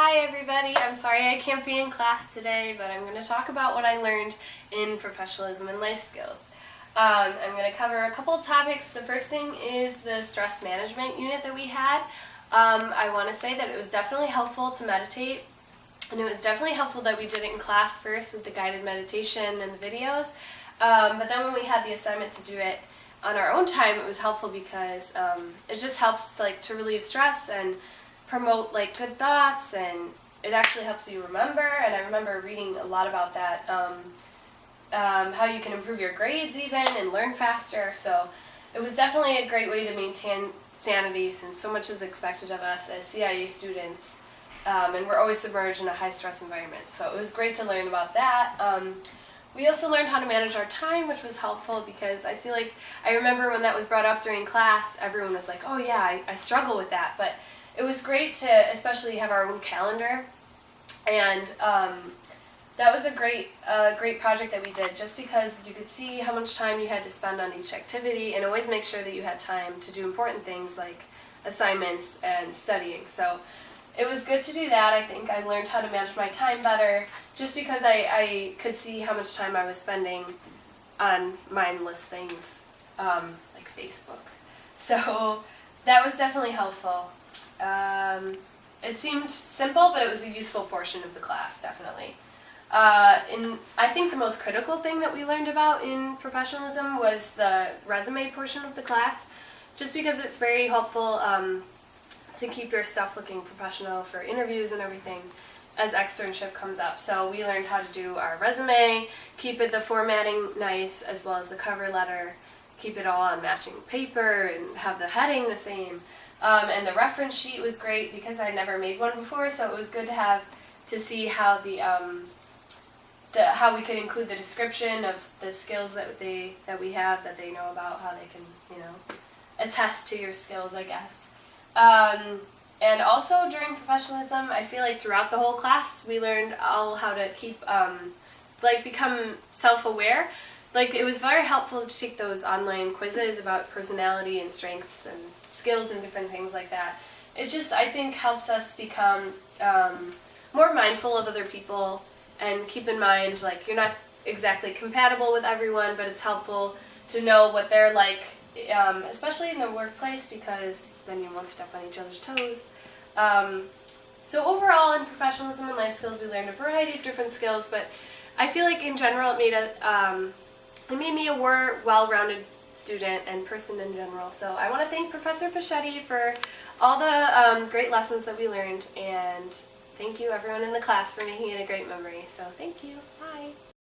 Hi everybody, I'm sorry I can't be in class today, but I'm going to talk about what I learned in professionalism and life skills. I'm going to cover a couple of topics. The first thing is the stress management unit that we had. I want to say that it was definitely helpful to meditate, and it was definitely helpful that we did it in class first with the guided meditation and the videos, but then when we had the assignment to do it on our own time, it was helpful because it just helps to relieve stress and promote good thoughts, and it actually helps you remember. And I remember reading a lot about that, how you can improve your grades even and learn faster. So it was definitely a great way to maintain sanity, since so much is expected of us as CIA students, and we're always submerged in a high stress environment. So it was great to learn about that. We also learned how to manage our time, which was helpful because I feel like I remember when that was brought up during class, everyone was like, oh yeah, I struggle with that. But it was great to especially have our own calendar, and that was a great project that we did, just because you could see how much time you had to spend on each activity, and always make sure that you had time to do important things like assignments and studying. So it was good to do that. I think I learned how to manage my time better, just because I could see how much time I was spending on mindless things like Facebook. So that was definitely helpful. It seemed simple, but it was a useful portion of the class, definitely. I think the most critical thing that we learned about in professionalism was the resume portion of the class, just because it's very helpful to keep your stuff looking professional for interviews and everything as externship comes up. So we learned how to do our resume, keep the formatting nice, as well as the cover letter, keep it all on matching paper and have the heading the same. And the reference sheet was great because I never made one before, so it was good to see how how we could include the description of the skills that we have, that they know about, how they can attest to your skills, I guess. And also during professionalism, I feel like throughout the whole class we learned all how to keep become self-aware. It was very helpful to take those online quizzes about personality and strengths and skills and different things like that. It just, I think, helps us become more mindful of other people, and keep in mind, you're not exactly compatible with everyone, but it's helpful to know what they're like, especially in the workplace, because then you won't step on each other's toes. So overall, in professionalism and life skills, we learned a variety of different skills, but I feel like in general it made me a more well-rounded student and person in general. So I want to thank Professor Fischetti for all the great lessons that we learned, and thank you everyone in the class for making it a great memory. So thank you. Bye.